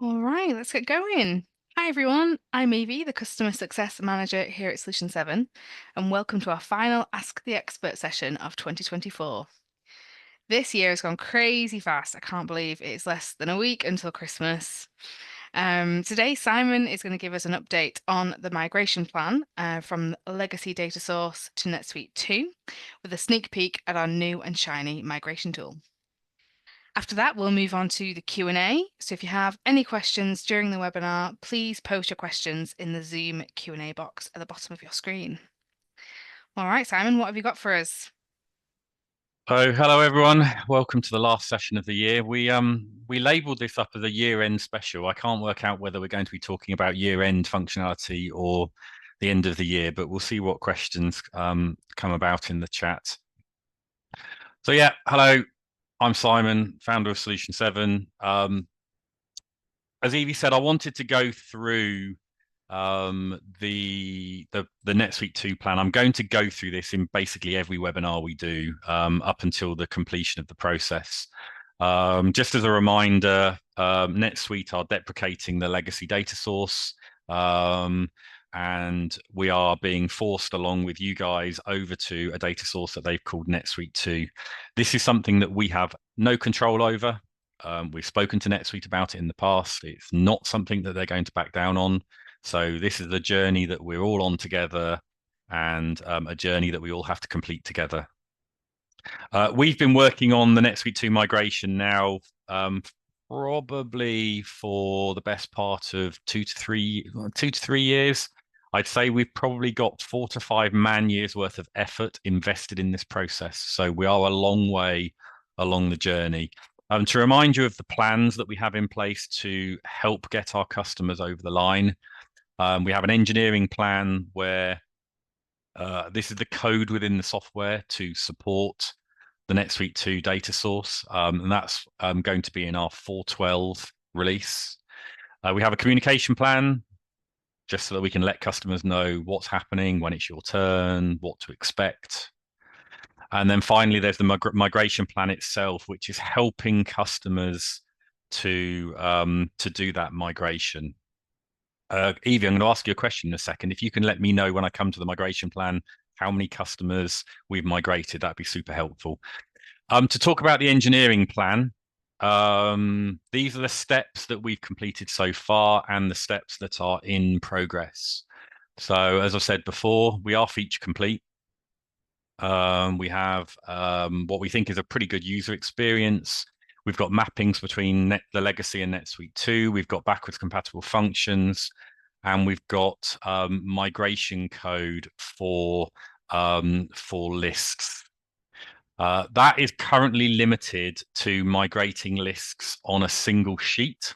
All right, let's get going. Hi, everyone. I'm Evie, the Customer Success Manager here at Solution 7, and welcome to our final Ask the Expert session of 2024. This year has gone crazy fast. I can't believe it's less than a week until Christmas. Today, Simon is going to give us an update on the migration plan from legacy data source to NetSuite 2 with a sneak peek at our new and shiny migration tool. After that, we'll move on to the Q&A. So if you have any questions during the webinar, please post your questions in the Zoom Q&A box at the bottom of your screen. All right, Simon, what have you got for us? So, hello everyone. Welcome to the last session of the year. We labelled this up as a year-end special. I can't work out whether we're going to be talking about year-end functionality or the end of the year, but we'll see what questions come about in the chat. So yeah, hello. I'm Simon, founder of Solution 7. As Evie said, I wanted to go through the NetSuite 2 plan. I'm going to go through this in basically every webinar we do up until the completion of the process. Just as a reminder, NetSuite are deprecating the legacy data source, and we are being forced along with you guys over to a data source that they've called NetSuite 2. This is something that we have no control over. We've spoken to NetSuite about it in the past. It's not something that they're going to back down on. So this is the journey that we're all on together, and a journey that we all have to complete together. We've been working on the NetSuite 2 migration now probably for the best part of 2 to 3 years. I'd say we've probably got 4 to 5 man years worth of effort invested in this process. So we are a long way along the journey. To remind you of the plans that we have in place to help get our customers over the line, we have an engineering plan where this is the code within the software to support the NetSuite 2 data source, and that's going to be in our 4.12 release. We have a communication plan just so that we can let customers know what's happening, when it's your turn, what to expect. And then finally, there's the migration plan itself, which is helping customers to do that migration. Evie, I'm going to ask you a question in a second. If you can let me know when I come to the migration plan, how many customers we've migrated, that'd be super helpful. To talk about the engineering plan, these are the steps that we've completed so far and the steps that are in progress. So as I said before, we are feature complete. We have what we think is a pretty good user experience. We've got mappings between the legacy and NetSuite 2. We've got backwards compatible functions, and we've got migration code for lists. That is currently limited to migrating lists on a single sheet,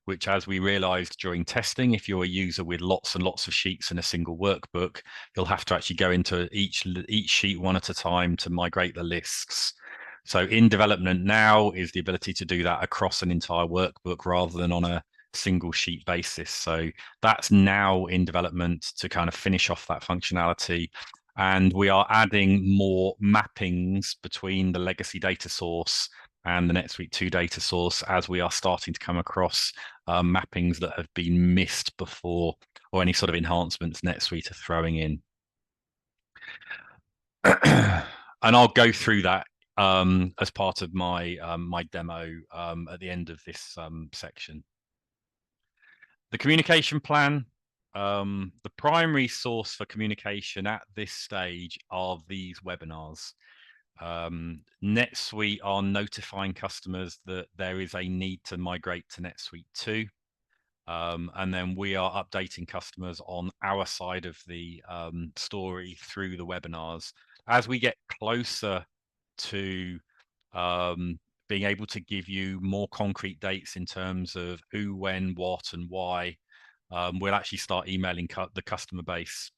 which, as we realized during testing, if you're a user with lots and lots of sheets in a single workbook, you'll have to actually go into each sheet one at a time to migrate the lists. So in development now is the ability to do that across an entire workbook rather than on a single sheet basis. So that's now in development to kind of finish off that functionality. And we are adding more mappings between the legacy data source and the NetSuite 2 data source as we are starting to come across mappings that have been missed before, or any sort of enhancements NetSuite are throwing in. And I'll go through that as part of my my demo at the end of this section. The communication plan. The primary source for communication at this stage are these webinars. NetSuite are notifying customers that there is a need to migrate to NetSuite 2. And then we are updating customers on our side of the story through the webinars. As we get closer to being able to give you more concrete dates in terms of who, when, what, and why, we'll actually start emailing the customer base.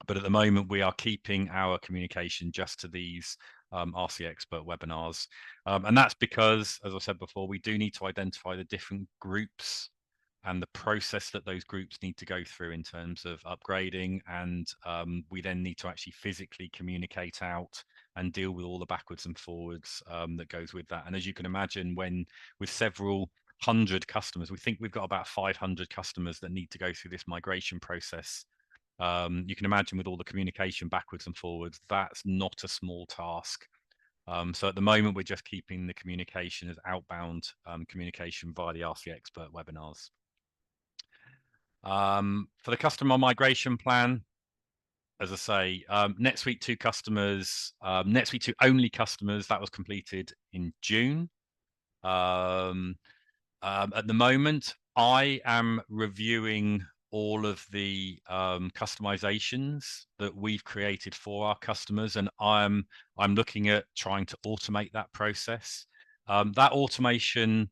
But at the moment, we are keeping our communication just to these RC Expert webinars. And that's because, as I said before, we do need to identify the different groups and the process that those groups need to go through in terms of upgrading. And we then need to actually physically communicate out and deal with all the backwards and forwards that goes with that. And as you can imagine, when with several 100 customers. We think we've got about 500 customers that need to go through this migration process. You can imagine with all the communication backwards and forwards, that's not a small task. So at the moment, we're just keeping the communication as outbound communication via the Ask the Expert webinars. For the customer migration plan, as I say, NetSuite 2 customers, NetSuite 2 only customers, that was completed in June. At the moment, I am reviewing all of the customizations that we've created for our customers, and I'm looking at trying to automate that process. That automation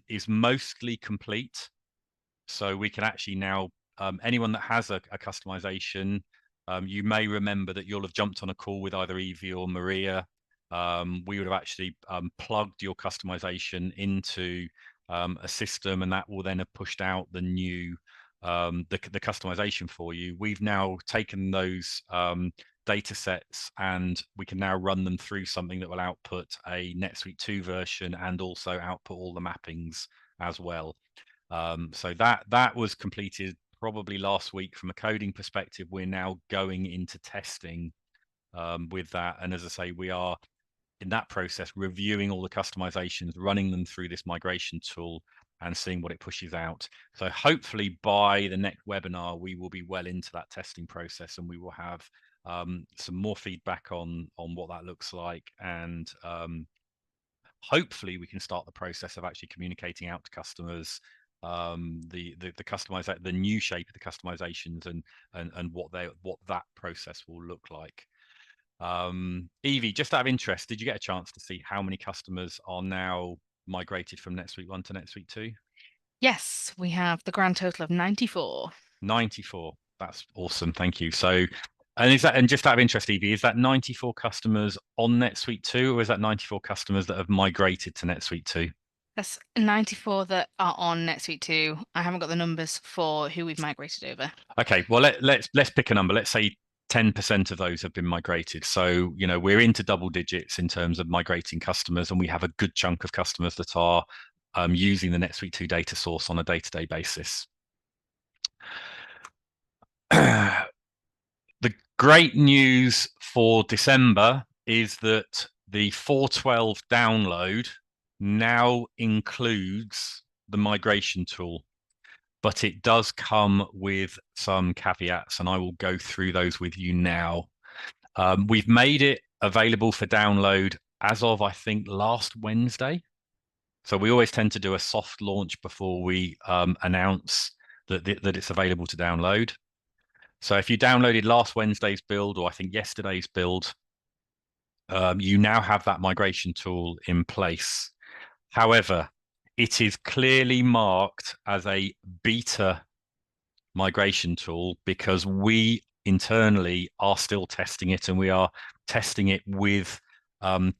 is mostly complete, so we can actually now anyone that has a customization, you may remember that you'll have jumped on a call with either Evie or Maria. We would have actually plugged your customization into a system, and that will then have pushed out the new the customization for you. We've now taken those data sets, and we can now run them through something that will output a NetSuite 2 version and also output all the mappings as well. So that was completed probably last week. From a coding perspective, we're now going into testing with that. And as I say, we are in that process reviewing all the customizations, running them through this migration tool and seeing what it pushes out. So hopefully by the next webinar, we will be well into that testing process, and we will have some more feedback on what that looks like. And hopefully we can start the process of actually communicating out to customers the new shape of the customizations and what that process will look like. Evie, just out of interest, did you get a chance to see how many customers are now migrated from NetSuite 1 to NetSuite 2? Yes, we have the grand total of 94. 94. That's awesome. Thank you. So, and just out of interest, Evie, is that 94 customers on NetSuite 2, or is that 94 customers that have migrated to NetSuite 2? That's 94 that are on NetSuite 2. I haven't got the numbers for who we've migrated over. Okay, well let's pick a number. Let's say 10% of those have been migrated. So, we're into double digits in terms of migrating customers, and we have a good chunk of customers that are using the NetSuite 2 data source on a day-to-day basis. The great news for December is that the 412 download now includes the migration tool, but it does come with some caveats, and I will go through those with you now. We've made it available for download as of, I think, last Wednesday. So we always tend to do a soft launch before we announce that it's available to download. So if you downloaded last Wednesday's build, or I think yesterday's build, you now have that migration tool in place. However, it is clearly marked as a beta migration tool because we internally are still testing it, and we are testing it with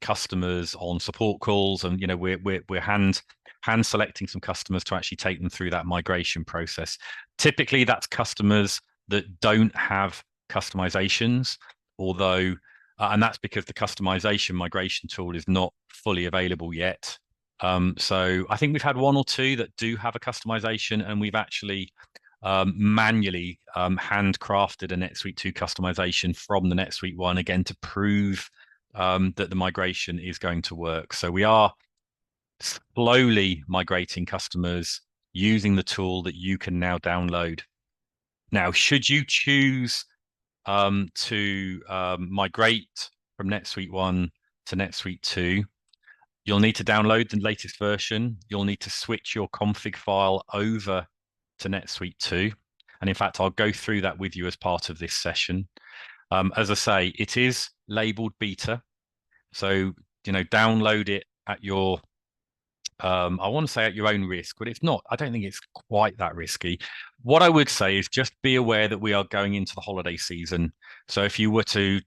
customers on support calls, and we're hand selecting some customers to actually take them through that migration process. Typically, that's customers that don't have customizations, although and that's because the customization migration tool is not fully available yet. So I think we've had one or two that do have a customization, and we've actually manually handcrafted a NetSuite 2 customization from the NetSuite 1 again to prove that the migration is going to work. So we are slowly migrating customers using the tool that you can now download. Now, should you choose to migrate from NetSuite 1 to NetSuite 2, you'll need to download the latest version. You'll need to switch your config file over to NetSuite 2. And in fact, I'll go through that with you as part of this session. As I say, it is labeled beta. So, download it at your, I want to say at your own risk, but it's not. I don't think it's quite that risky. What I would say is just be aware that we are going into the holiday season. So if you were to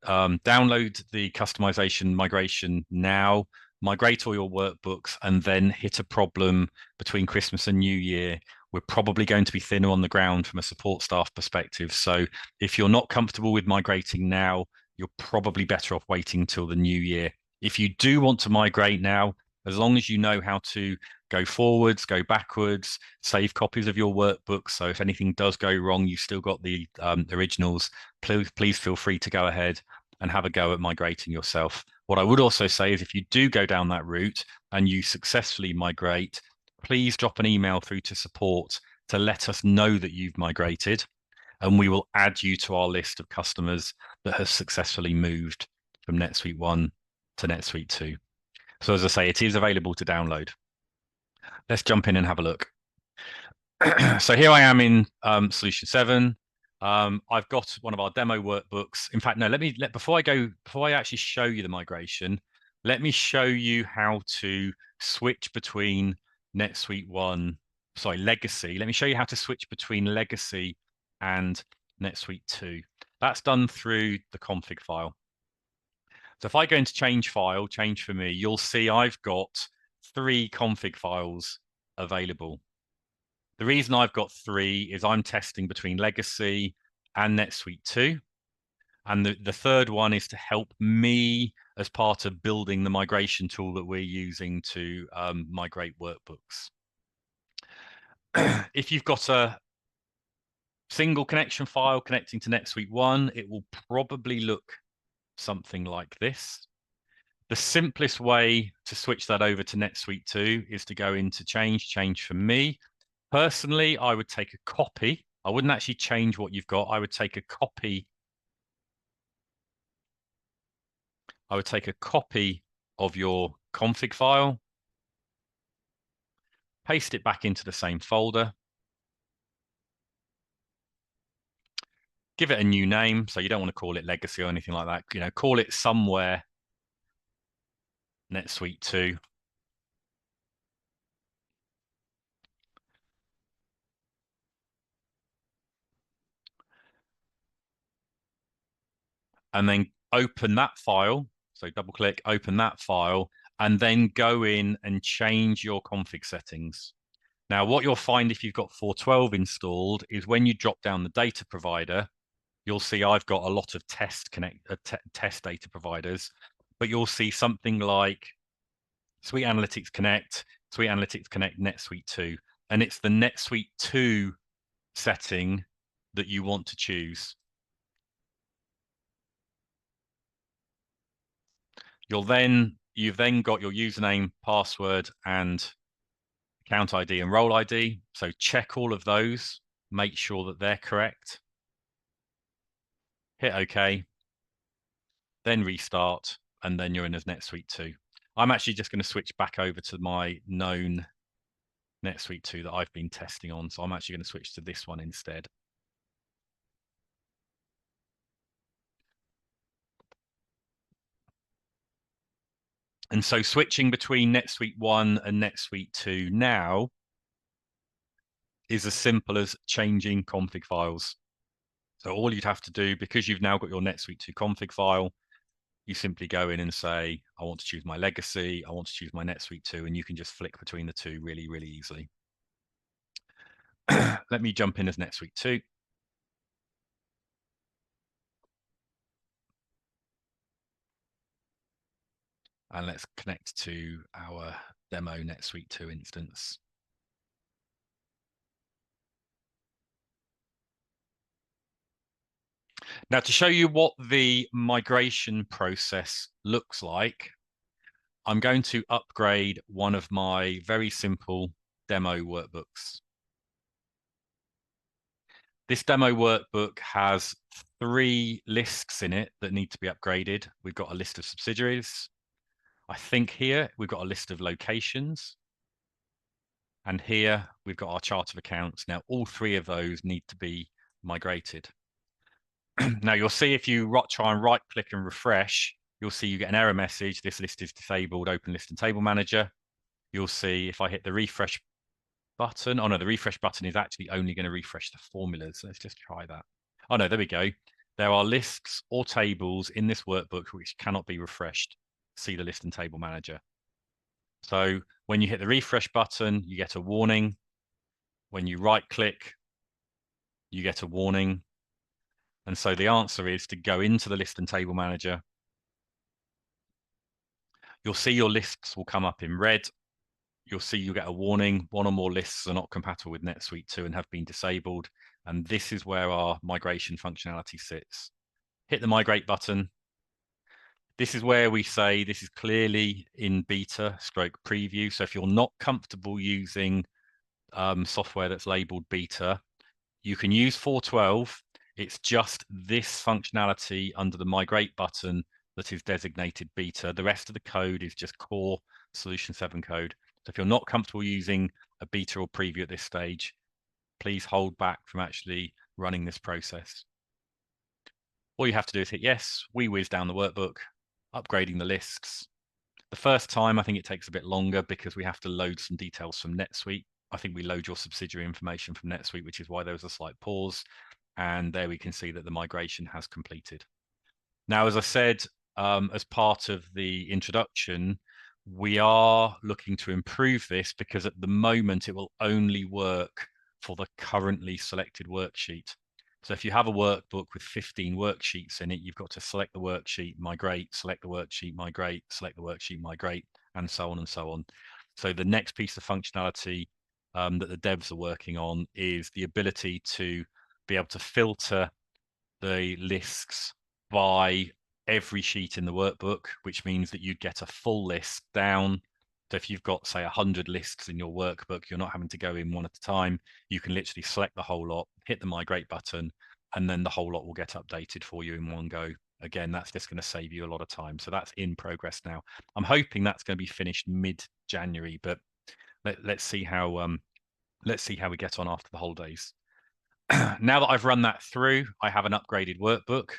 download the customization migration now, migrate all your workbooks, and then hit a problem between Christmas and New Year, we're probably going to be thinner on the ground from a support staff perspective. So if you're not comfortable with migrating now, you're probably better off waiting till the new year. If you do want to migrate now, as long as you know how to go forwards, go backwards, save copies of your workbooks. So if anything does go wrong, you've still got the originals. Please feel free to go ahead and have a go at migrating yourself. What I would also say is if you do go down that route and you successfully migrate, please drop an email through to support to let us know that you've migrated, and we will add you to our list of customers that have successfully moved from NetSuite 1 to NetSuite 2. So as I say, it is available to download. Let's jump in and have a look. So here I am in Solution 7. I've got one of our demo workbooks. In fact, no, before I actually show you the migration, let me show you how to switch between Legacy. Let me show you how to switch between Legacy and NetSuite 2. That's done through the config file. So if I go into change file, change for me, you'll see I've got 3 config files available. The reason I've got 3 is I'm testing between Legacy and NetSuite 2. And the third one is to help me as part of building the migration tool that we're using to migrate workbooks. If you've got a single connection file connecting to NetSuite 1, it will probably look something like this. The simplest way to switch that over to NetSuite 2 is to go into change for me. Personally, I would take a copy. I wouldn't actually change what you've got. I would take a copy. I would take a copy of your config file, paste it back into the same folder, give it a new name. So you don't want to call it Legacy or anything like that. Call it somewhere NetSuite 2. And then open that file. So double click, open that file, and then go in and change your config settings. Now, what you'll find if you've got 412 installed is when you drop down the data provider, you'll see I've got a lot of test data providers, but you'll see something like Suite Analytics Connect, Suite Analytics Connect NetSuite 2, and it's the NetSuite 2 setting that you want to choose. You've then got your username, password, and account ID and role ID. So check all of those, make sure that they're correct. Hit OK, then restart, and then you're in as NetSuite 2. I'm actually just going to switch back over to my known NetSuite 2 that I've been testing on. So I'm actually going to switch to this one instead. And so switching between NetSuite 1 and NetSuite 2 now is as simple as changing config files. So all you'd have to do, because you've now got your NetSuite 2 config file, you simply go in and say, I want to choose my legacy, I want to choose my NetSuite 2, and you can just flick between the two really, really easily. Let me jump in as NetSuite 2. And let's connect to our demo NetSuite 2 instance. Now, to show you what the migration process looks like, I'm going to upgrade one of my very simple demo workbooks. This demo workbook has 3 lists in it that need to be upgraded. We've got a list of subsidiaries. I think here we've got a list of locations. And here we've got our chart of accounts. Now, all 3 of those need to be migrated. Now, you'll see if you try and right click and refresh, you'll see you get an error message. This list is disabled, open list and table manager. You'll see if I hit the refresh button. Oh no, the refresh button is actually only going to refresh the formulas. Let's just try that. Oh no, there we go. There are lists or tables in this workbook which cannot be refreshed. See the list and table manager. So when you hit the refresh button, you get a warning. When you right click, you get a warning. And so the answer is to go into the list and table manager. You'll see your lists will come up in red. you'll see you get a warning. One or more lists are not compatible with NetSuite 2 and have been disabled. And this is where our migration functionality sits. Hit the migrate button. This is where we say this is clearly in beta stroke preview. So if you're not comfortable using software that's labeled beta, you can use 4.12. It's just this functionality under the migrate button that is designated beta. The rest of the code is just core Solution 7 code. So if you're not comfortable using a beta or preview at this stage, please hold back from actually running this process. All you have to do is hit yes. We whiz down the workbook, upgrading the lists. The first time, I think it takes a bit longer because we have to load some details from NetSuite. I think we load your subsidiary information from NetSuite, which is why there was a slight pause. And there we can see that the migration has completed. Now, as I said, as part of the introduction, we are looking to improve this because at the moment it will only work for the currently selected worksheet. So if you have a workbook with 15 worksheets in it, you've got to select the worksheet, migrate, select the worksheet, migrate, select the worksheet, migrate, and so on and so on. So the next piece of functionality that the devs are working on is the ability to be able to filter the lists by every sheet in the workbook, which means that you'd get a full list down. So if you've got, say, 100 lists in your workbook, you're not having to go in one at a time. You can literally select the whole lot, hit the migrate button, and then the whole lot will get updated for you in one go. Again, that's just going to save you a lot of time. So that's in progress now. I'm hoping that's going to be finished mid-January, but let's see how we get on after the holidays. Now that I've run that through, I have an upgraded workbook.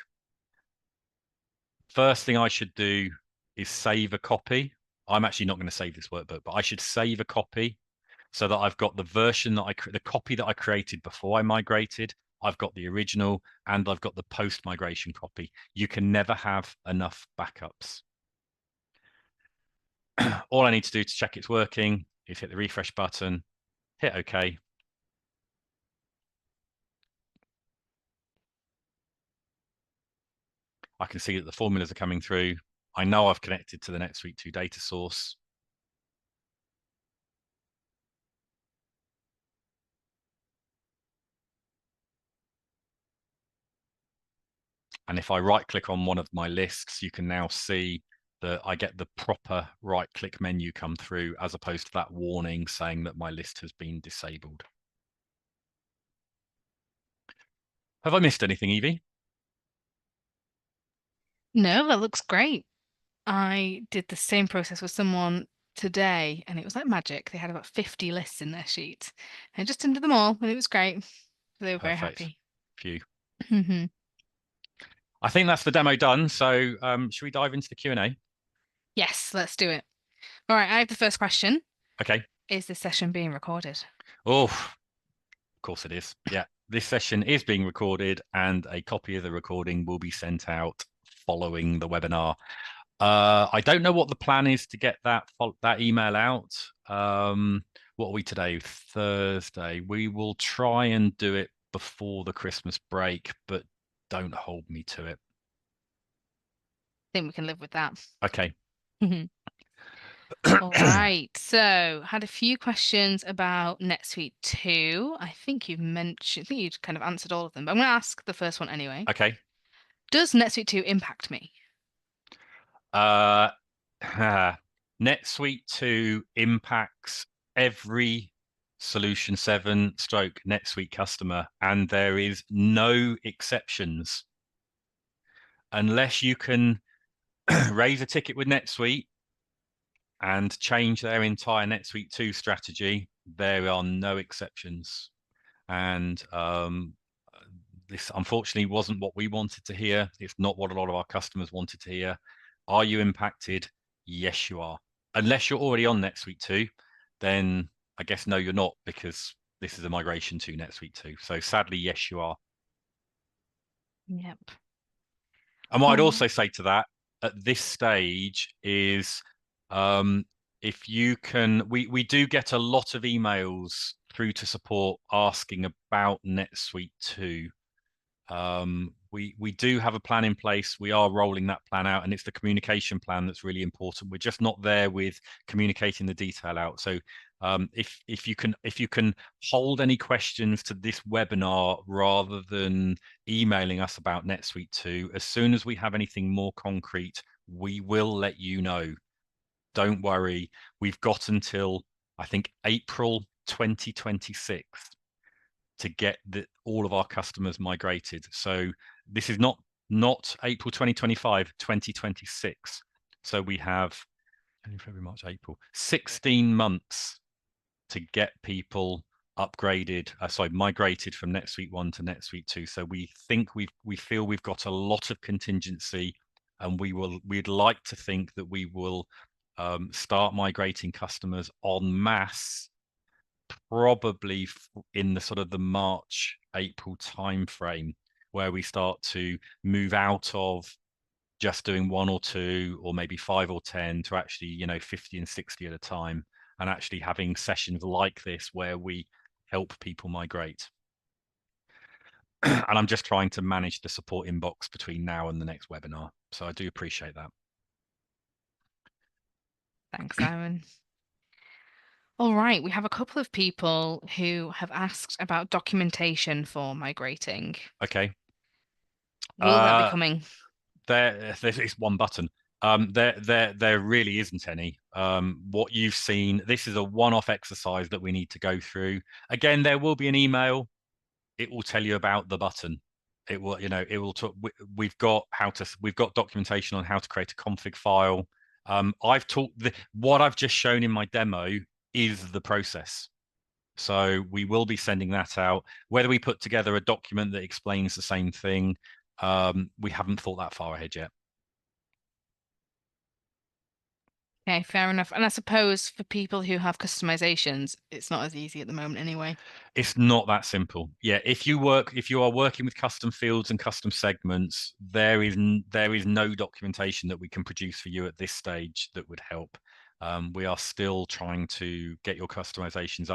First thing I should do is save a copy. I'm actually not going to save this workbook, but I should save a copy so that I've got the version that the copy that I created before I migrated. I've got the original and I've got the post-migration copy. You can never have enough backups. All I need to do to check it's working is hit the refresh button, hit OK. I can see that the formulas are coming through. I know I've connected to the NetSuite 2 data source. And if I right click on one of my lists, you can now see that I get the proper right click menu come through as opposed to that warning saying that my list has been disabled. Have I missed anything, Evie? No, that looks great. I did the same process with someone today, and it was like magic. They had about 50 lists in their sheet. I just entered them all, and it was great. They were very Perfect. happy. Phew. Hmm. I think that's the demo done. So should we dive into the Q&A? Yes, let's do it. All right, I have the first question. Okay. Is this session being recorded? Oh, of course it is. Yeah. This session is being recorded and a copy of the recording will be sent out following the webinar. I don't know what the plan is to get that email out. What are we today? Thursday. We will try and do it before the Christmas break, but don't hold me to it. I think we can live with that. Okay. All right. So, had a few questions about NetSuite 2. I think you'd kind of answered all of them, but I'm going to ask the first one anyway. Okay. Does NetSuite 2 impact me? Uh, NetSuite 2 impacts every Solution 7 stroke NetSuite customer, and there is no exceptions. Unless you can raise a ticket with NetSuite and change their entire NetSuite 2 strategy, there are no exceptions. And this unfortunately wasn't what we wanted to hear. It's not what a lot of our customers wanted to hear. Are you impacted? Yes, you are. Unless you're already on NetSuite 2, then I guess no, you're not, because this is a migration to NetSuite 2. So sadly, yes, you are. Yep. And what I'd Oh, also say to that at this stage is if you can, we do get a lot of emails through to support asking about NetSuite 2. We do have a plan in place. We are rolling that plan out, and it's the communication plan that's really important. We're just not there with communicating the detail out. So if you can hold any questions to this webinar rather than emailing us about NetSuite 2, as soon as we have anything more concrete, we will let you know. Don't worry. We've got until, I think, April 2026 to get all of our customers migrated. So this is not April 2025, 2026. So we have February, March, April, 16 months to get people upgraded, migrated from NetSuite 1 to NetSuite 2. So we think we feel we've got a lot of contingency, and we'd like to think that we will start migrating customers en masse probably in the sort of the March, April timeframe, where we start to move out of just doing one or two or maybe 5 or 10 to actually, 50 and 60 at a time, and actually having sessions like this where we help people migrate. And I'm just trying to manage the support inbox between now and the next webinar. So I do appreciate that. Thanks, Simon. All right, we have a couple of people who have asked about documentation for migrating. Okay. Will that be coming? There's one button. There really isn't any. What you've seen, this is a one-off exercise that we need to go through. Again, there will be an email. It will tell you about the button. It will, it will talk. We've got documentation on how to create a config file. What I've just shown in my demo is the process. So we will be sending that out. Whether we put together a document that explains the same thing, we haven't thought that far ahead yet. Okay, fair enough. And I suppose for people who have customizations, it's not as easy at the moment anyway. It's not that simple. Yeah, if you are working with custom fields and custom segments, there is no documentation that we can produce for you at this stage that would help. We are still trying to get your customizations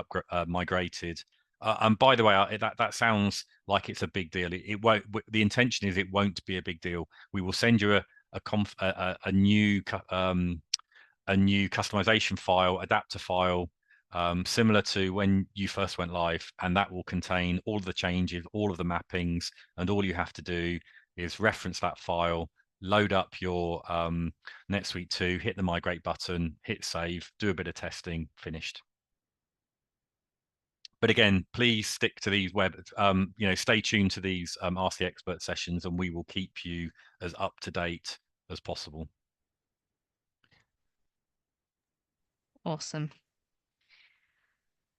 migrated. And by the way, that sounds like it's a big deal. It won't. The intention is it won't be a big deal. We will send you a new customization file, adapter file, similar to when you first went live, and that will contain all of the changes, all of the mappings, and all you have to do is reference that file, load up your NetSuite 2, hit the migrate button, hit save, do a bit of testing, finished. But again, please stick to these stay tuned to these Ask the Expert sessions, and we will keep you as up to date as possible. Awesome.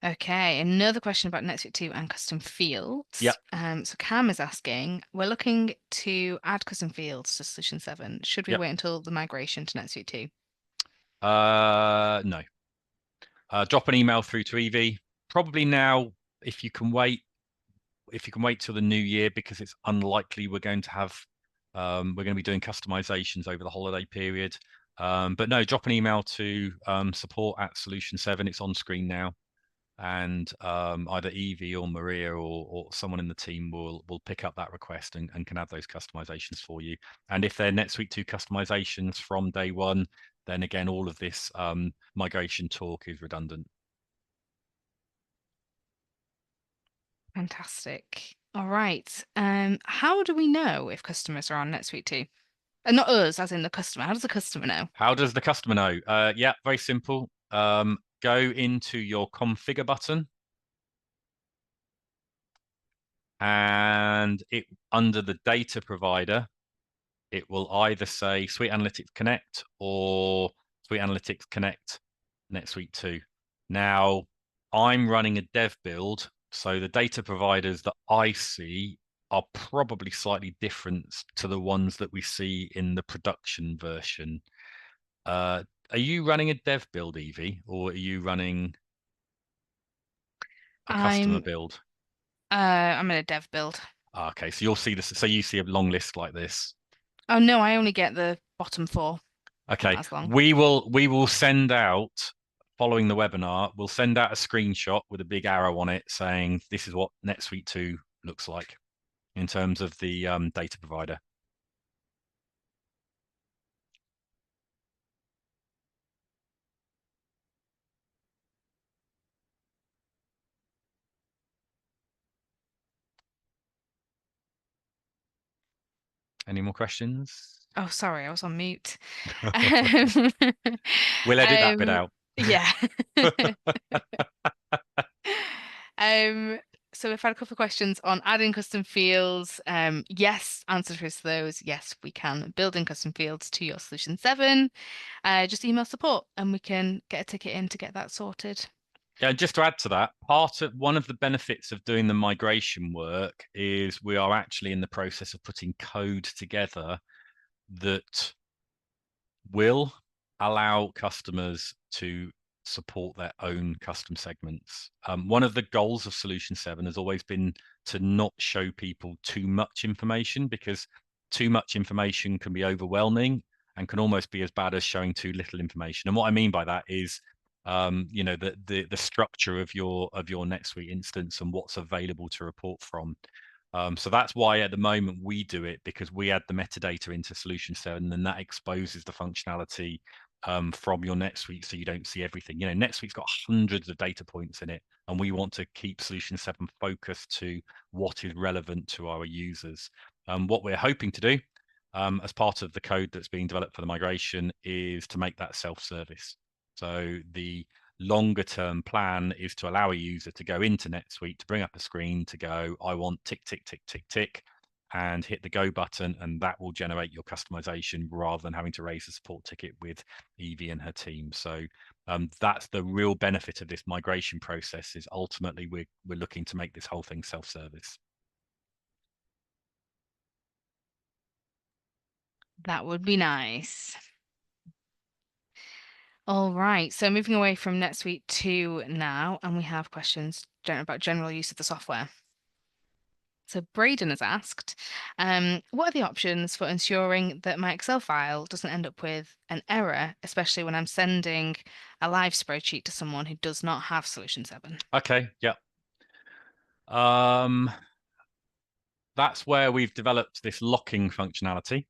Okay, another question about NetSuite 2 and custom fields. Yep. So Cam is asking, we're looking to add custom fields to Solution 7. Should we wait until the migration to NetSuite 2? No. Drop an email through to Evie. Probably now, if you can wait till the new year, because it's unlikely we're going to be doing customizations over the holiday period. But no, drop an email to support@Solution 7. It's on screen now, and either Evie or Maria or someone in the team will pick up that request and can add those customizations for you. And if they're NetSuite 2 customizations from day one, then again, all of this migration talk is redundant. Fantastic. All right. How do we know if customers are on NetSuite 2? And not us, as in the customer. How does the customer know? How does the customer know? Yeah, very simple. Go into your configure button, and under the data provider, it will either say Suite Analytics Connect or Suite Analytics Connect NetSuite 2. Now, I'm running a dev build, so the data providers that I see are probably slightly different to the ones that we see in the production version. Are you running a dev build, Evie, or are you running a customer build? I'm in a dev build. Okay, so you'll see this. So you see a long list like this. Oh no, I only get the bottom 4. Okay, Not as long. we will send out, following the webinar, we'll send out a screenshot with a big arrow on it saying this is what NetSuite 2 looks like. in terms of the data provider. Any more questions? Oh, sorry, I was on mute. We'll edit that bit Um, out. yeah. Um, so we've had a couple of questions on adding custom fields. Yes, answer to those. Yes, we can. Building custom fields to your Solution 7. Just email support and we can get a ticket in to get that sorted. Yeah, just to add to that, one of the benefits of doing the migration work is we are actually in the process of putting code together that will allow customers to support their own custom segments. One of the goals of Solution 7 has always been to not show people too much information, because too much information can be overwhelming and can almost be as bad as showing too little information. And what I mean by that is the structure of your NetSuite instance and what's available to report from. So that's why at the moment we do it, because we add the metadata into Solution 7, and that exposes the functionality from your NetSuite, so you don't see everything. NetSuite's got hundreds of data points in it, and we want to keep Solution 7 focused to what is relevant to our users. What we're hoping to do as part of the code that's being developed for the migration is to make that self-service. So the longer term plan is to allow a user to go into NetSuite, to bring up a screen, to go, I want tick, tick, tick, tick, tick, and hit the go button, and that will generate your customization rather than having to raise a support ticket with Evie and her team. So that's the real benefit of this migration process, is ultimately we're looking to make this whole thing self-service. That would be nice. All right, so moving away from NetSuite 2 now, and we have questions about general use of the software. So Braden has asked, what are the options for ensuring that my Excel file doesn't end up with an error, especially when I'm sending a live spreadsheet to someone who does not have Solution 7? Okay, yeah. That's where we've developed this locking functionality.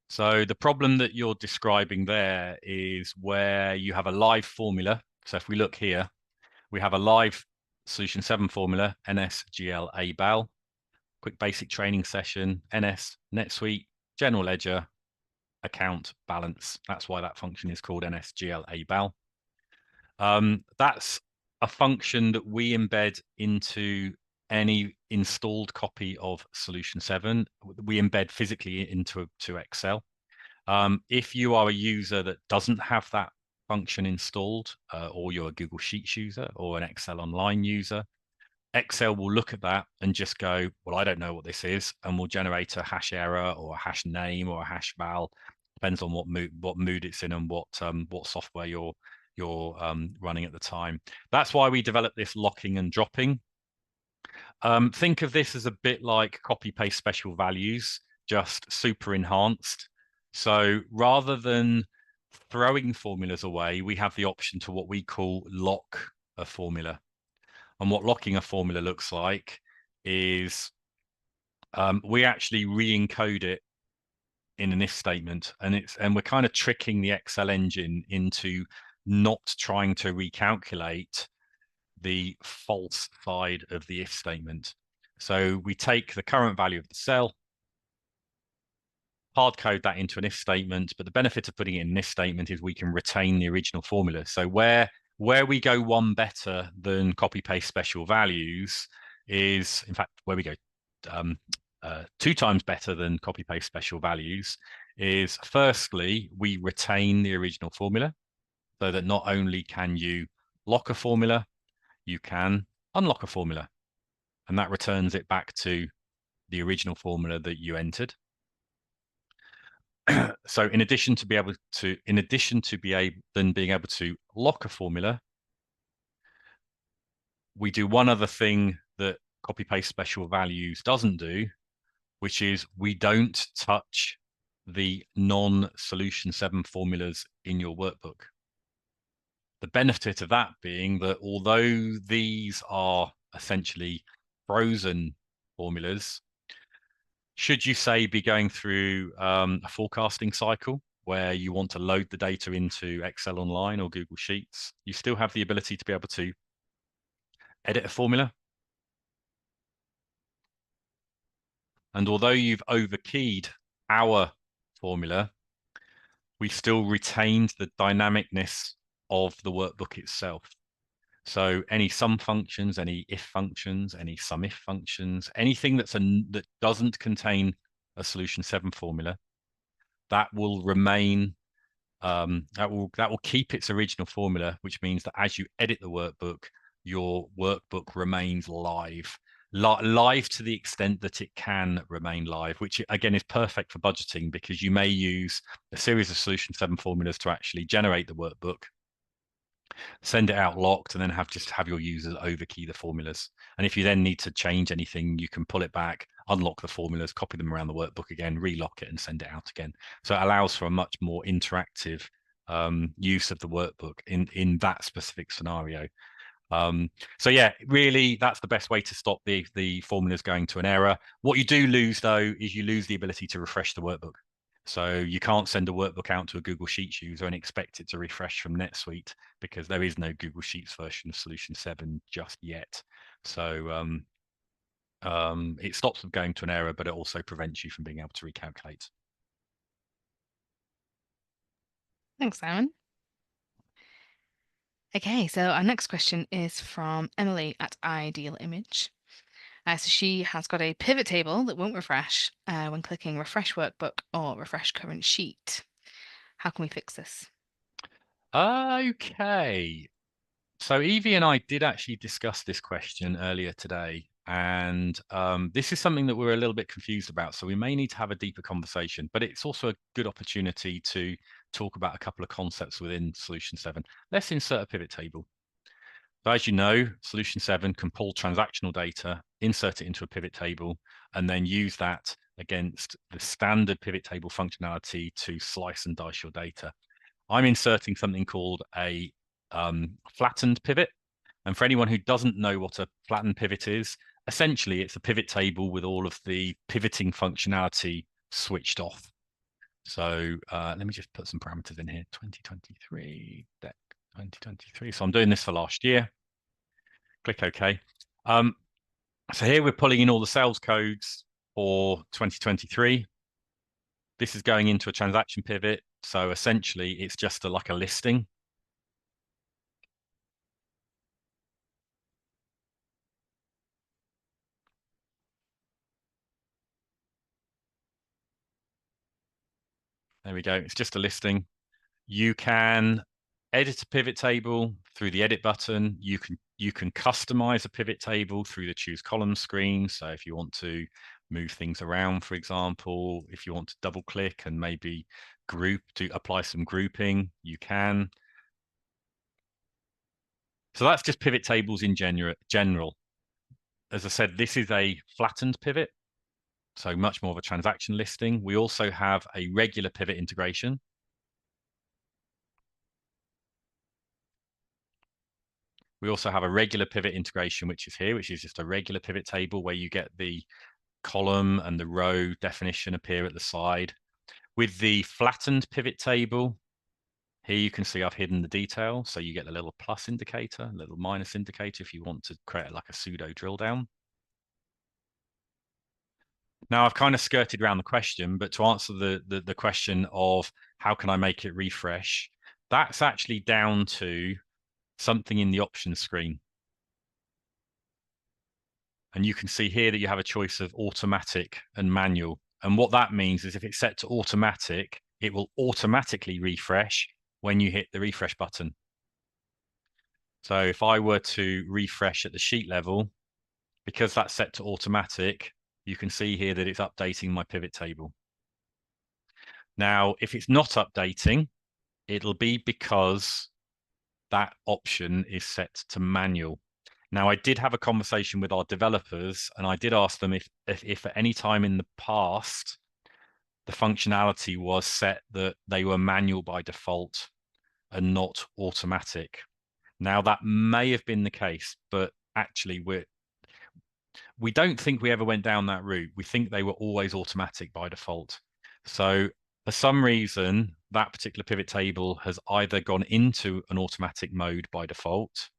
So the problem that you're describing there is where you have a live formula. So if we look here, we have a live Solution 7 formula, NSGL ABAL, quick basic training session, NS, NetSuite, general ledger, account, balance. That's why that function is called NSGL ABAL. That's a function that we embed into any installed copy of Solution 7. We embed physically into Excel. If you are a user that doesn't have that function installed, or you're a Google Sheets user or an Excel Online user, Excel will look at that and just go, well, I don't know what this is, and will generate a hash error or a hash name or a hash val. Depends on what mood it's in and what software you're running at the time. That's why we developed this locking and dropping. Think of this as a bit like copy paste special values, just super enhanced. So rather than throwing formulas away, we have the option to what we call lock a formula. And what locking a formula looks like is we actually re-encode it in an if statement, and we're kind of tricking the Excel engine into not trying to recalculate the false side of the if statement. So we take the current value of the cell, hard code that into an if statement, but the benefit of putting it in an if statement is we can retain the original formula. So where we go one better than copy paste special values is, in fact, where we go two times better than copy paste special values is, firstly, we retain the original formula, so that not only can you lock a formula, you can unlock a formula, and that returns it back to the original formula that you entered. So in addition to being able to lock a formula, we do one other thing that copy paste special values doesn't do, which is we don't touch the non-Solution 7 formulas in your workbook. The benefit of that being that although these are essentially frozen formulas, Should you say be going through a forecasting cycle where you want to load the data into Excel Online or Google Sheets, you still have the ability to be able to edit a formula. And although you've overkeyed our formula, we still retained the dynamicness of the workbook itself. So any sum functions, any if functions, any sum if functions, anything that doesn't contain a solution 7 formula, that will remain, that will keep its original formula, which means that as you edit the workbook, your workbook remains live to the extent that it can remain live, which again is perfect for budgeting, because you may use a series of solution 7 formulas to actually generate the workbook, send it out locked, and then just have your users overkey the formulas. And if you then need to change anything, you can pull it back, unlock the formulas, copy them around the workbook again, relock it, and send it out again. So it allows for a much more interactive use of the workbook in that specific scenario. So yeah, really, that's the best way to stop the formulas going to an error. What you do lose, though, is you lose the ability to refresh the workbook. So you can't send a workbook out to a Google Sheets user and expect it to refresh from NetSuite, because there is no Google Sheets version of Solution 7 just yet. So it stops them going to an error, but it also prevents you from being able to recalculate. Thanks, Simon. Okay, so our next question is from Emily at Ideal Image. So she has got a pivot table that won't refresh when clicking refresh workbook or refresh current sheet. How can we fix this? Okay. So Evie and I did actually discuss this question earlier today, and this is something that we're a little bit confused about. So we may need to have a deeper conversation, but it's also a good opportunity to talk about a couple of concepts within Solution 7. Let's insert a pivot table. So as you know, Solution 7 can pull transactional data, insert it into a pivot table, and then use that against the standard pivot table functionality to slice and dice your data. I'm inserting something called a flattened pivot. And for anyone who doesn't know what a flattened pivot is, essentially it's a pivot table with all of the pivoting functionality switched off. So let me just put some parameters in here. 2023, deck 2023. So I'm doing this for last year. Click OK. So here we're pulling in all the sales codes for 2023. This is going into a transaction pivot. So essentially it's just like a listing. There we go. It's just a listing. You can edit a pivot table through the edit button. You can customize a pivot table through the choose column screen. So if you want to move things around, for example, if you want to double click and maybe apply some grouping, you can. So that's just pivot tables in general. As I said, this is a flattened pivot, so much more of a transaction listing. We also have a regular pivot integration. We also have a regular pivot integration, which is here, which is just a regular pivot table where you get the column and the row definition appear at the side. With the flattened pivot table, here you can see I've hidden the detail. So you get a little plus indicator, a little minus indicator if you want to create like a pseudo drill down. Now I've kind of skirted around the question, but to answer the question of how can I make it refresh, that's actually down to something in the options screen. And you can see here that you have a choice of automatic and manual. And what that means is if it's set to automatic, it will automatically refresh when you hit the refresh button. So if I were to refresh at the sheet level, because that's set to automatic, you can see here that it's updating my pivot table. Now, if it's not updating, it'll be because that option is set to manual. Now, I did have a conversation with our developers, and I did ask them if at any time in the past the functionality was set that they were manual by default and not automatic. Now, that may have been the case, but actually We don't think we ever went down that route. We think they were always automatic by default. So for some reason, that particular pivot table has either gone into an automatic mode by default,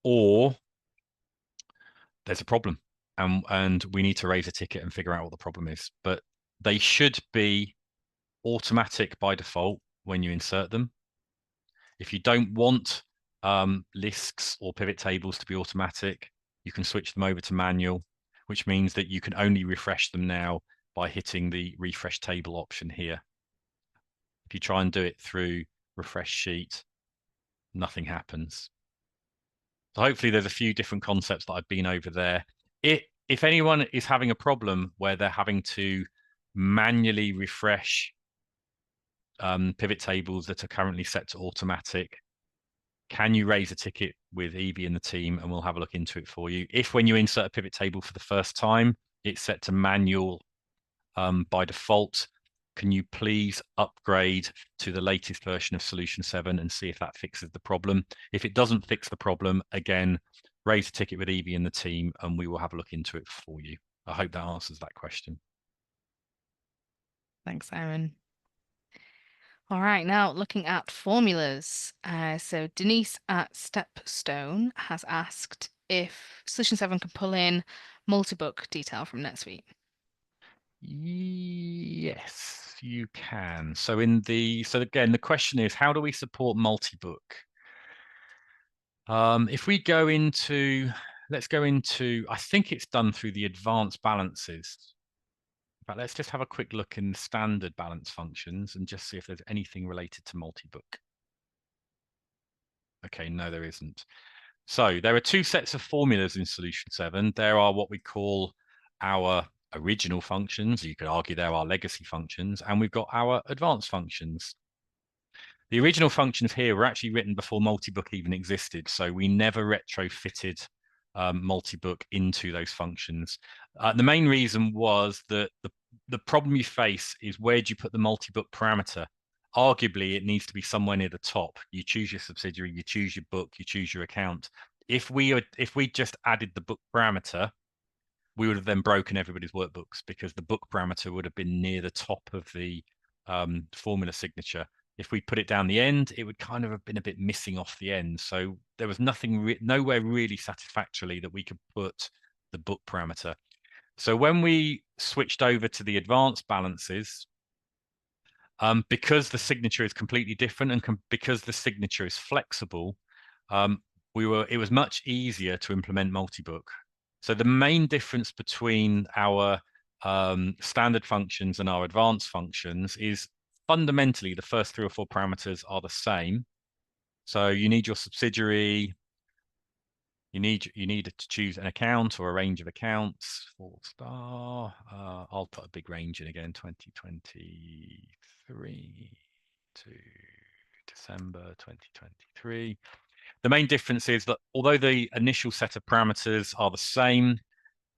or there's a problem, and we need to raise a ticket and figure out what the problem is. But they should be automatic by default when you insert them. If you don't want lists or pivot tables to be automatic, you can switch them over to manual, which means that you can only refresh them now by hitting the refresh table option here. If you try and do it through refresh sheet, nothing happens. So hopefully there's a few different concepts that I've been over there. If anyone is having a problem where they're having to manually refresh pivot tables that are currently set to automatic, can you raise a ticket with Evie and the team, and we'll have a look into it for you. If when you insert a pivot table for the first time, it's set to manual by default, can you please upgrade to the latest version of Solution 7 and see if that fixes the problem? If it doesn't fix the problem, again, raise a ticket with Evie and the team, and we will have a look into it for you. I hope that answers that question. Thanks, Simon. All right, now looking at formulas. So Denise at Stepstone has asked if Solution 7 can pull in multi-book detail from NetSuite. Yes, you can. So again, the question is, how do we support multi-book? If we go into, let's go into, I think it's done through the advanced balances. But let's just have a quick look in the standard balance functions and just see if there's anything related to multi-book. Okay, no, there isn't. So there are two sets of formulas in Solution 7. There are what we call our original functions. You could argue there are legacy functions, and we've got our advanced functions. The original functions here were actually written before multi-book even existed, so we never retrofitted multi-book into those functions. The main reason was that the problem you face is, where do you put the multi-book parameter? Arguably, it needs to be somewhere near the top. You choose your subsidiary, you choose your book, you choose your account. If we just added the book parameter, we would have then broken everybody's workbooks, because the book parameter would have been near the top of the formula signature. If we put it down the end, it would kind of have been a bit missing off the end. So there was nowhere really satisfactorily that we could put the book parameter. So when we switched over to the advanced balances, because the signature is completely different, and because the signature is flexible, it was much easier to implement multi-book. So the main difference between our standard functions and our advanced functions is fundamentally the first 3 or 4 parameters are the same. So you need your subsidiary, you need to choose an account or a range of accounts, /. I'll put a big range in again, 2023 to December 2023. The main difference is that although the initial set of parameters are the same,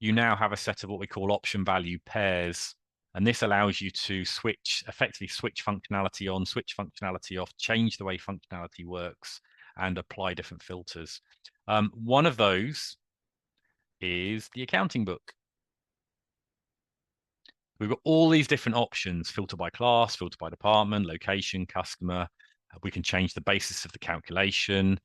you now have a set of what we call option value pairs. And this allows you to effectively switch functionality on, switch functionality off, change the way functionality works, and apply different filters. One of those is the accounting book. We've got all these different options: filter by class, filter by department, location, customer. We can change the basis of the calculation.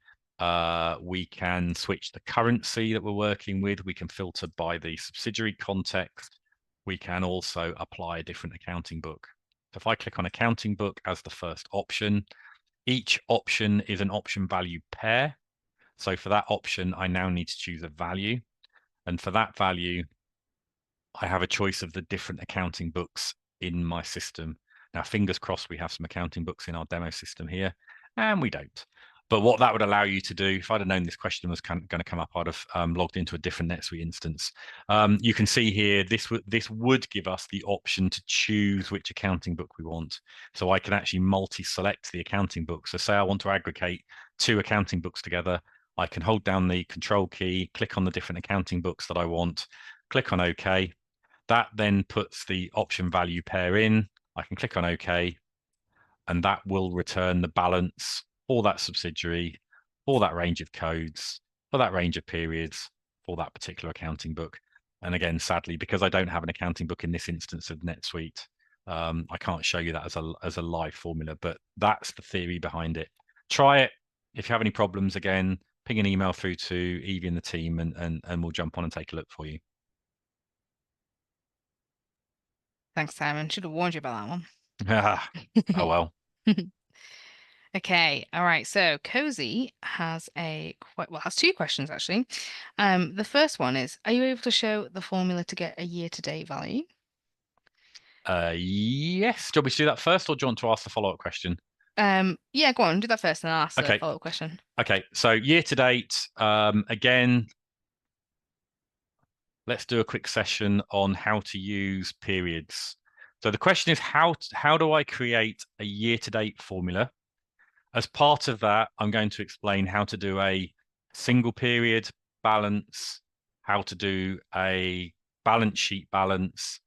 We can switch the currency that we're working with. We can filter by the subsidiary context. We can also apply a different accounting book. So if I click on accounting book as the first option, each option is an option value pair. So for that option, I now need to choose a value. And for that value, I have a choice of the different accounting books in my system. Now, fingers crossed, we have some accounting books in our demo system here, and we don't. But what that would allow you to do, if I'd have known this question was going to come up, I'd have logged into a different NetSuite instance. You can see here, this would give us the option to choose which accounting book we want. So I can actually multi-select the accounting book. So say I want to aggregate 2 accounting books together, I can hold down the control key, click on the different accounting books that I want, click on OK. That then puts the option value pair in. I can click on OK, and that will return the balance for that subsidiary, for that range of codes, for that range of periods, for that particular accounting book. And again, sadly, because I don't have an accounting book in this instance of NetSuite, I can't show you that as a live formula, but that's the theory behind it. Try it. If you have any problems, again, ping an email through to Evie and the team, and we'll jump on and take a look for you. Thanks, Simon. Should have warned you about that one. Oh well. Okay, all right. So Cozy has has two questions actually. The first one is, are you able to show the formula to get a year-to-date value? Yes. Do you want me to do that first, or do you want to ask the follow-up question? Yeah, go on, do that first, and I'll ask the Okay. follow-up question. Okay. So year to date, again, let's do a quick session on how to use periods. So the question is, how do I create a year-to-date formula? As part of that, I'm going to explain how to do a single period balance, how to do a balance sheet balance,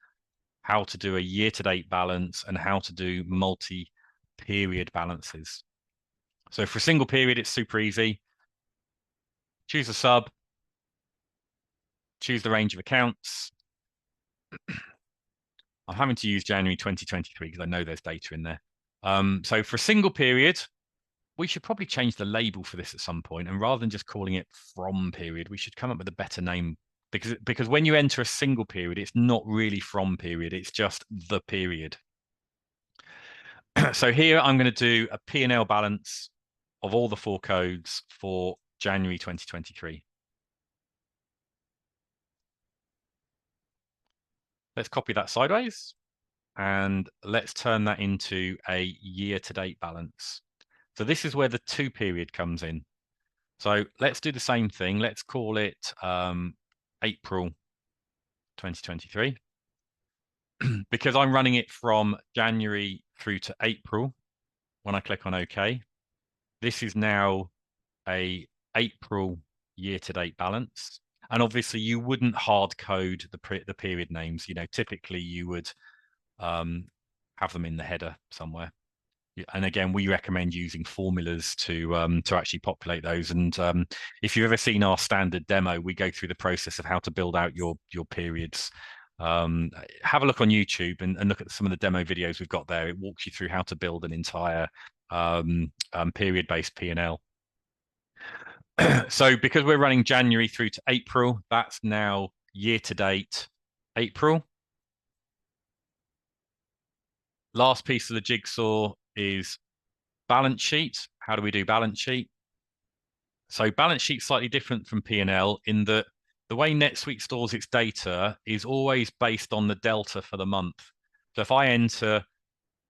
how to do a year-to-date balance, and how to do multi-period balances. So for a single period, it's super easy. Choose a sub, choose the range of accounts. I'm having to use January 2023 because I know there's data in there. So for a single period, we should probably change the label for this at some point, and rather than just calling it from period, we should come up with a better name, because when you enter a single period, it's not really from period, it's just the period. So here I'm going to do a P&L balance of all the four codes for January 2023. Let's copy that sideways, and let's turn that into a year-to-date balance. So this is where the to period comes in. So let's do the same thing. Let's call it April 2023. Because I'm running it from January through to April, when I click on OK, this is now a April year-to-date balance. And obviously you wouldn't hard code the period names. Typically you would have them in the header somewhere. And again, we recommend using formulas to actually populate those. And if you've ever seen our standard demo, we go through the process of how to build out your periods. Have a look on YouTube and look at some of the demo videos we've got there. It walks you through how to build an entire period-based P&L. So because we're running January through to April, that's now year-to-date April. Last piece of the jigsaw is balance sheet. How do we do balance sheet? So balance sheet's slightly different from P&L in that the way NetSuite stores its data is always based on the delta for the month. So if I enter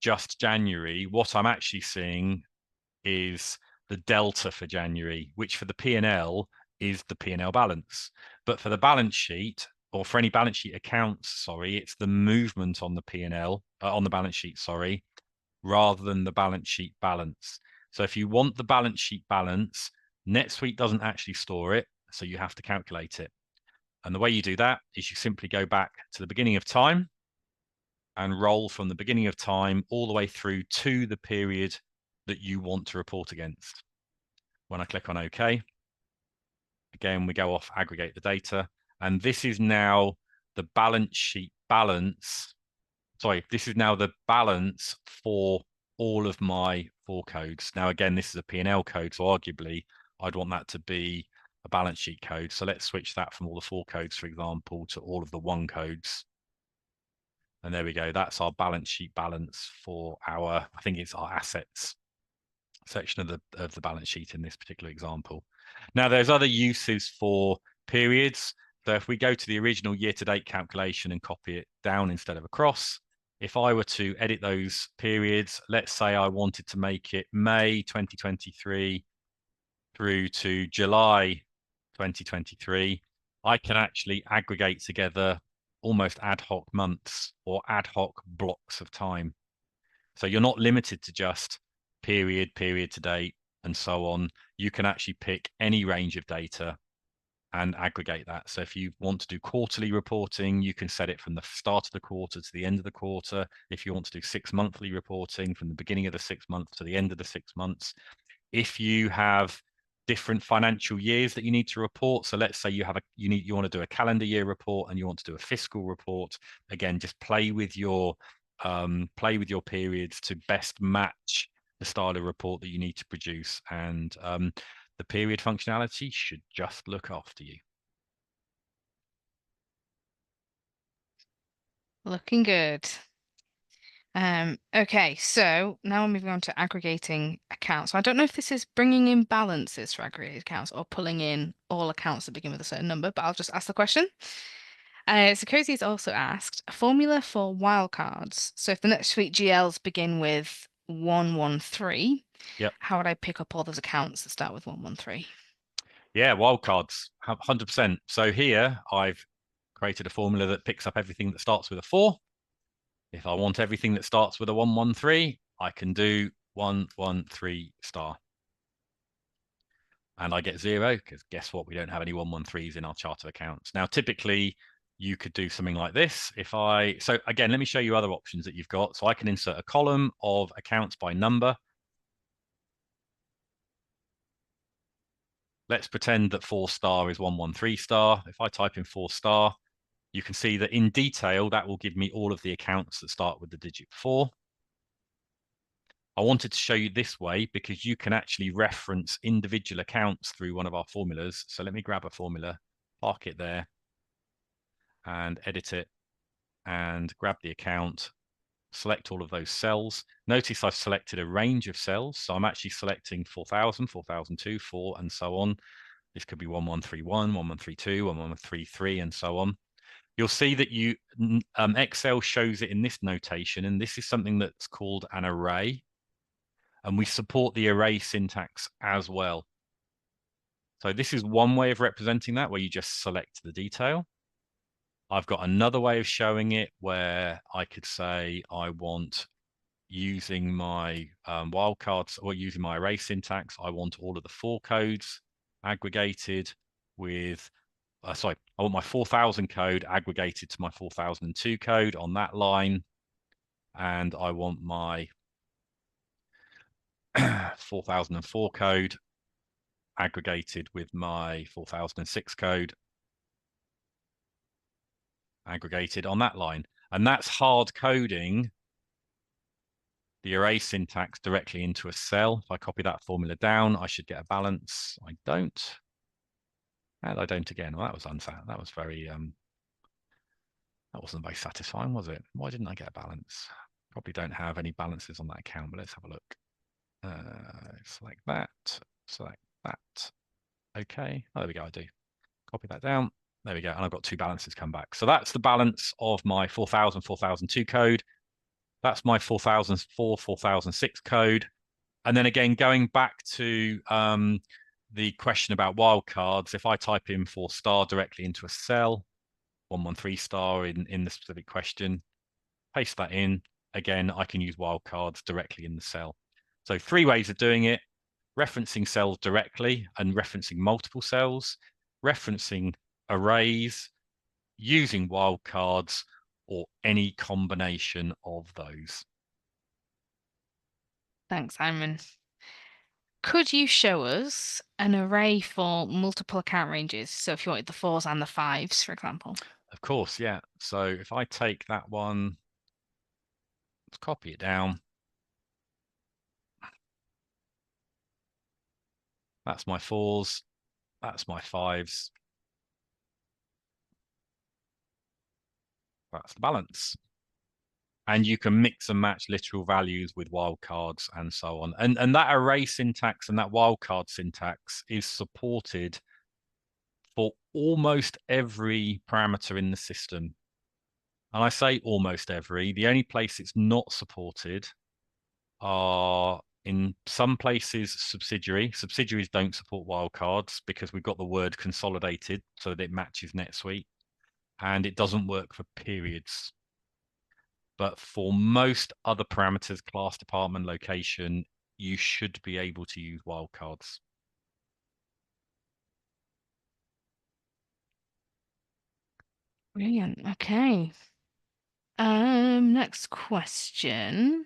just January, what I'm actually seeing is the delta for January, which for the P&L is the P&L balance. But for the balance sheet, or for any balance sheet accounts, sorry, it's the movement on the P&L, on the balance sheet, sorry, rather than the balance sheet balance. So if you want the balance sheet balance, NetSuite doesn't actually store it, so you have to calculate it. And the way you do that is you simply go back to the beginning of time and roll from the beginning of time all the way through to the period that you want to report against. When I click on OK, again, we go off, aggregate the data, and this is now the balance sheet balance. Sorry, this is now the balance for all of my four codes. Now, again, this is a P&L code, so arguably I'd want that to be a balance sheet code. So let's switch that from all the four codes, for example, to all of the one codes. And there we go. That's our balance sheet balance for I think it's our assets section of the balance sheet in this particular example. Now, there's other uses for periods. So if we go to the original year-to-date calculation and copy it down instead of across, if I were to edit those periods, let's say I wanted to make it May 2023 through to July 2023, I can actually aggregate together almost ad hoc months or ad hoc blocks of time. So you're not limited to just period to date, and so on. You can actually pick any range of data and aggregate that. So if you want to do quarterly reporting, you can set it from the start of the quarter to the end of the quarter. If you want to do 6 monthly reporting, from the beginning of the 6 months to the end of the 6 months. If you have different financial years that you need to report. So let's say you want to do a calendar year report and you want to do a fiscal report. Again, just play with your periods to best match the style of report that you need to produce, and the period functionality should just look after you. Looking good. Okay, so now we're moving on to aggregating accounts. So I don't know if this is bringing in balances for aggregated accounts or pulling in all accounts that begin with a certain number, but I'll just ask the question. So Cozy has also asked a formula for wildcards. So if the NetSuite GLs begin with 113, Yep. how would I pick up all those accounts that start with 113? Yeah, wildcards, 100%. So here I've created a formula that picks up everything that starts with a 4. If I want everything that starts with a 113, I can do 113 star. And I get 0 because guess what? We don't have any 113s in our chart of accounts. Now, typically, you could do something like this. So again, let me show you other options that you've got. So I can insert a column of accounts by number. Let's pretend that 4 star is 113 star. If I type in 4 star, you can see that in detail, that will give me all of the accounts that start with the digit 4. I wanted to show you this way because you can actually reference individual accounts through one of our formulas. So let me grab a formula, park it there, and edit it, and grab the account, select all of those cells. Notice I've selected a range of cells. So I'm actually selecting 4000, 4002, 4, and so on. This could be 1131, 1132, 1133, and so on. You'll see that Excel shows it in this notation, and this is something that's called an array. And we support the array syntax as well. So this is one way of representing that, where you just select the detail. I've got another way of showing it where I could say I want, using my wildcards or using my array syntax, I want all of the 4 codes aggregated with, I want my 4000 code aggregated to my 4002 code on that line. And I want my 4004 code aggregated with my 4006 code aggregated on that line. And that's hard coding the array syntax directly into a cell. If I copy that formula down, I should get a balance. I don't. And I don't again. Well, that was unfair. That was very, that wasn't very satisfying, was it? Why didn't I get a balance? Probably don't have any balances on that account, but let's have a look. Select that, select that. Okay, oh, there we go, I do. Copy that down. There we go, and I've got 2 balances come back. So that's the balance of my 4000, 4002 code. That's my 4004, 4006 code. And then again, going back to the question about wildcards, if I type in 4 star directly into a cell, 113 star in the specific question, paste that in. Again, I can use wildcards directly in the cell. So 3 ways of doing it: referencing cells directly and referencing multiple cells, referencing arrays, using wildcards, or any combination of those. Thanks, Simon. Could you show us an array for multiple account ranges? So if you wanted the 4s and the 5s, for example. Of course, yeah. So if I take that one, let's copy it down. That's my 4s. That's my 5s. That's the balance. And you can mix and match literal values with wildcards and so on. And that array syntax and that wildcard syntax is supported for almost every parameter in the system. And I say almost every. The only place it's not supported are in some places subsidiary. Subsidiaries don't support wildcards because we've got the word consolidated so that it matches NetSuite. And it doesn't work for periods. But for most other parameters, class, department, location, you should be able to use wildcards. Brilliant. Okay. Next question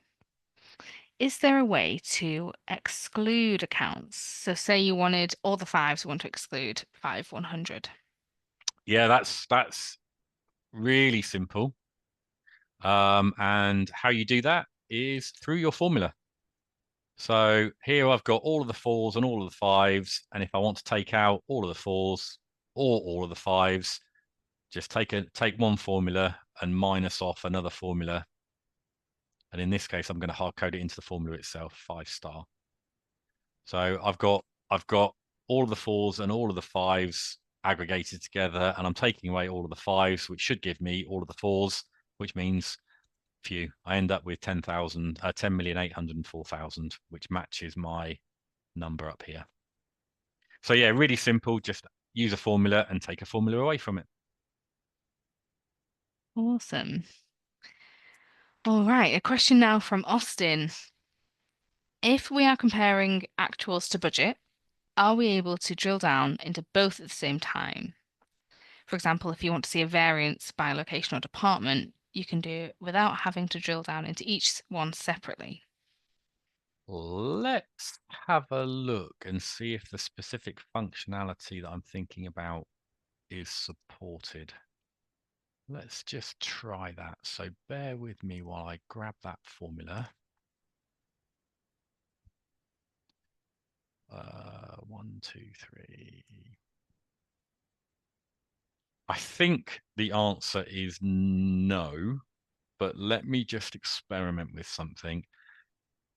Is there a way to exclude accounts? So say you wanted all the fives, you want to exclude 5100. Yeah, that's really simple. And how you do that is through your formula. So here I've got all of the fours and all of the fives. And if I want to take out all of the fours or all of the fives, just take one formula and minus off another formula. And in this case, I'm going to hard code it into the formula itself, 5-star. So I've got all of the fours and all of the fives aggregated together, and I'm taking away all of the fives, which should give me all of the fours, which means few. I end up with 10,804,000, which matches my number up here. So yeah, really simple. Just use a formula and take a formula away from it. Awesome. All right, a question now from Austin. If we are comparing actuals to budget, are we able to drill down into both at the same time? For example, if you want to see a variance by location or department, you can do it without having to drill down into each one separately. Let's have a look and see if the specific functionality that I'm thinking about is supported. Let's just try that. So bear with me while I grab that formula. 1, 2, 3. I think the answer is no, but let me just experiment with something.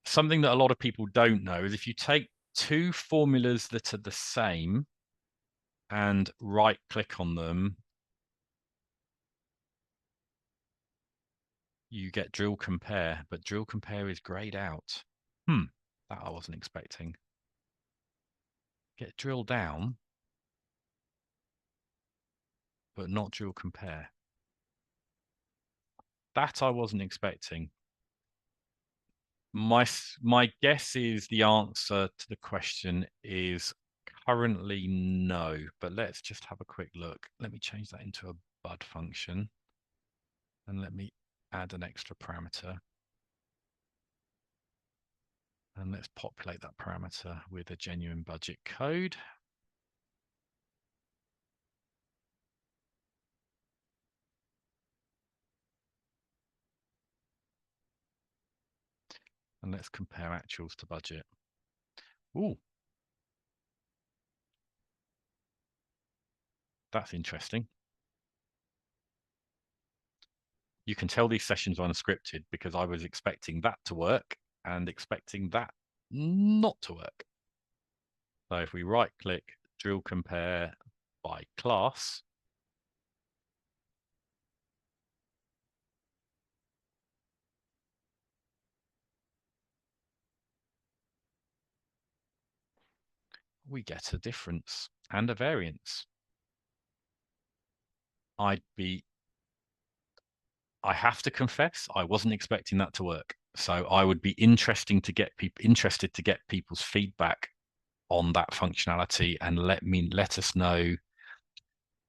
Something that a lot of people don't know is if you take two formulas that are the same and right click on them, you get drill compare, but drill compare is grayed out. That I wasn't expecting. Get drill down, but not drill compare. That I wasn't expecting. My guess is the answer to the question is currently no, but let's just have a quick look. Let me change that into a bud function and let me add an extra parameter. And let's populate that parameter with a genuine budget code. And let's compare actuals to budget. Ooh, that's interesting. You can tell these sessions are unscripted because I was expecting that to work and expecting that not to work. So if we right click, drill compare by class, we get a difference and a variance. I have to confess, I wasn't expecting that to work. So I would be interested to get people's feedback on that functionality and let us know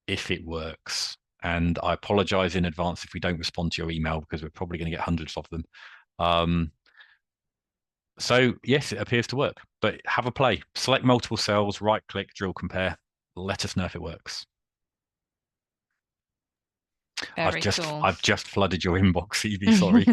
if it works. And I apologize in advance if we don't respond to your email because we're probably going to get hundreds of them. So yes, it appears to work, but have a play. Select multiple cells, right click, drill compare. Let us know if it works. Very cool. I've just flooded your inbox, Evie. Sorry.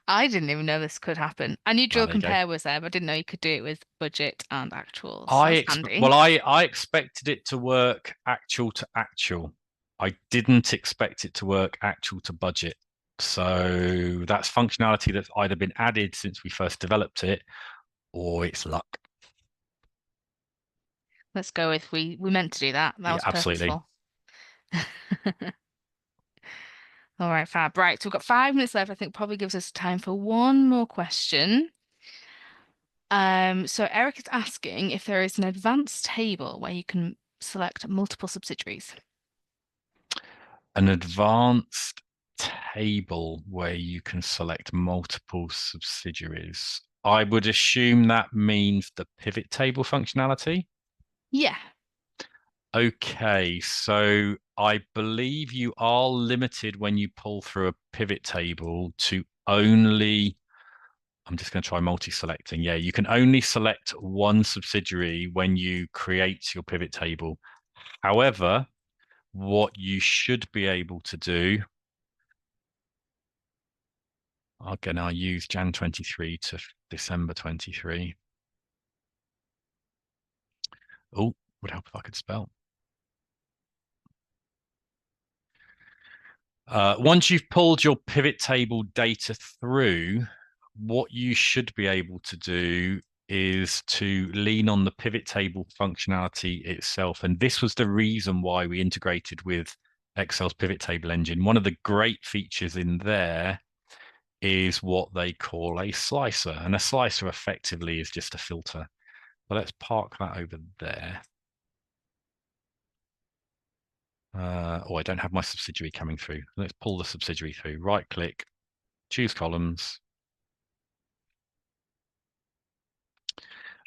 I didn't even know this could happen. I knew Well, drill there you go. compare was there, but I didn't know you could do it with budget and actuals. That's handy. I expected it to work actual to actual. I didn't expect it to work actual to budget. So that's functionality that's either been added since we first developed it, or it's luck. Let's go with we meant to do that. That Yeah, was absolutely. purposeful. All right, fab. Right, so we've got 5 minutes left. I think probably gives us time for one more question. So Eric is asking if there is an advanced table where you can select multiple subsidiaries. An advanced table where you can select multiple subsidiaries. I would assume that means the pivot table functionality. Yeah, Okay, so I believe you are limited when you pull through a pivot table to only, I'm just going to try multi-selecting. Yeah, you can only select one subsidiary when you create your pivot table. However, what you should be able to do, again, I use Jan 23 to December 23. Oh, would help if I could spell. Once you've pulled your pivot table data through, what you should be able to do is to lean on the pivot table functionality itself. And this was the reason why we integrated with Excel's pivot table engine. One of the great features in there is what they call a slicer. And a slicer effectively is just a filter. But let's park that over there. Oh, I don't have my subsidiary coming through. Let's pull the subsidiary through. Right click, choose columns.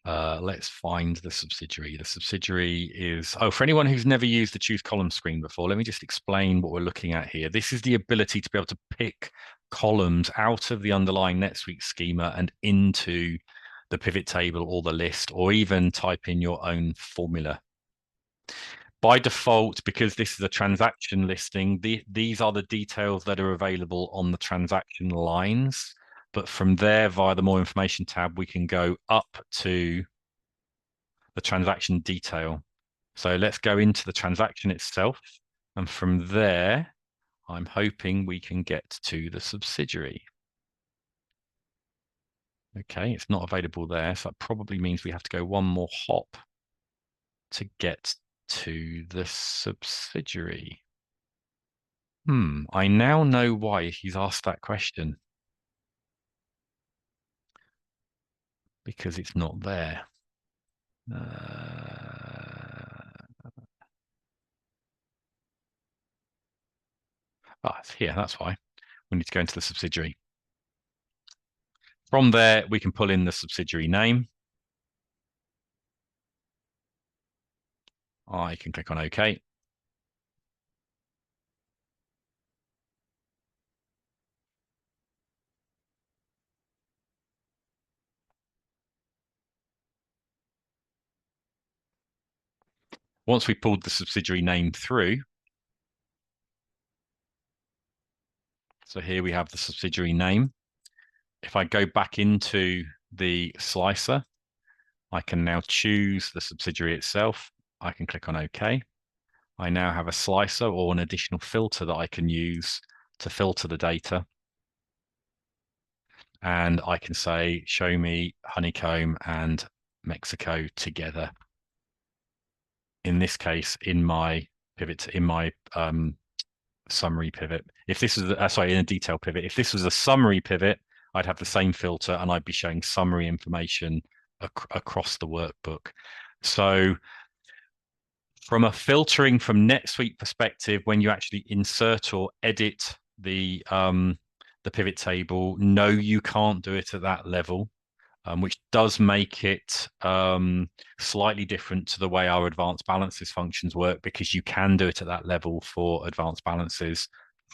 Let's find the subsidiary. The subsidiary is, oh, for anyone who's never used the choose column screen before, let me just explain what we're looking at here. This is the ability to be able to pick columns out of the underlying NetSuite schema and into the pivot table or the list, or even type in your own formula. By default, because this is a transaction listing, these are the details that are available on the transaction lines. But from there, via the more information tab, we can go up to the transaction detail. So let's go into the transaction itself. And from there, I'm hoping we can get to the subsidiary. Okay, it's not available there. So that probably means we have to go one more hop to get to the subsidiary. I now know why he's asked that question. Because it's not there. It's here, that's why. We need to go into the subsidiary. From there, we can pull in the subsidiary name. I can click on OK. Once we pulled the subsidiary name through, so here we have the subsidiary name. If I go back into the slicer, I can now choose the subsidiary itself. I can click on OK. I now have a slicer or an additional filter that I can use to filter the data. And I can say, show me honeycomb and Mexico together. In this case, in my pivot, in my summary pivot. If this was, sorry, in a detail pivot, if this was a summary pivot, I'd have the same filter and I'd be showing summary information across the workbook. So from a filtering from NetSuite perspective, when you actually insert or edit the pivot table, no, you can't do it at that level. Which does make it slightly different to the way our advanced balances functions work, because you can do it at that level for advanced balances.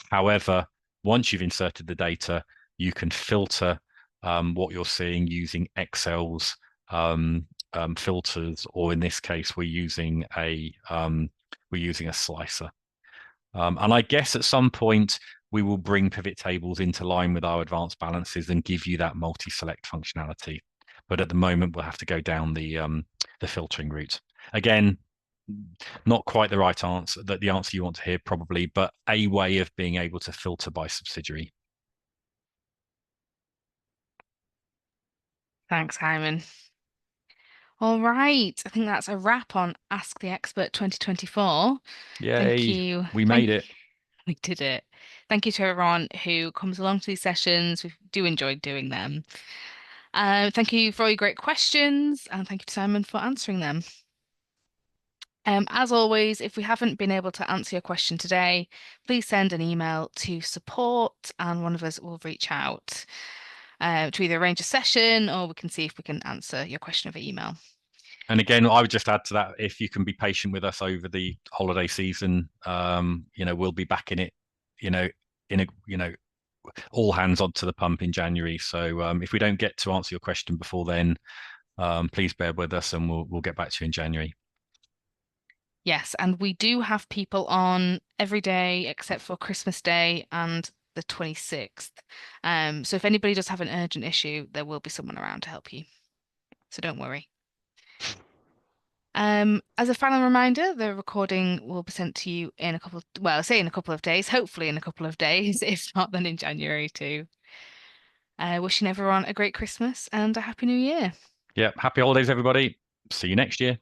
However, once you've inserted the data, you can filter what you're seeing using Excel's filters, or in this case, we're using a slicer. And I guess at some point we will bring pivot tables into line with our advanced balances and give you that multi-select functionality. But at the moment, we'll have to go down the filtering route. Again, not quite the right answer, the answer you want to hear probably, but a way of being able to filter by subsidiary. Thanks, Hyman. All right. I think that's a wrap on Ask the Expert 2024. Thank Yay, you. we made it. We did it. Thank you to everyone who comes along to these sessions. We do enjoy doing them. Thank you for all your great questions, and thank you to Simon for answering them. As always, if we haven't been able to answer your question today, please send an email to support and one of us will reach out to either arrange a session or we can see if we can answer your question over email. And again, I would just add to that, if you can be patient with us over the holiday season, we'll be back in it, in a all hands onto the pump in January. So if we don't get to answer your question before then, please bear with us, and we'll get back to you in January. Yes, and we do have people on every day except for Christmas Day and the 26th. So if anybody does have an urgent issue, there will be someone around to help you. So don't worry. As a final reminder, the recording will be sent to you in a couple of, well, I say in a couple of days, hopefully in a couple of days, if not, then in January too. Wishing everyone a great Christmas and a Happy New Year. Yeah, happy holidays, everybody. See you next year.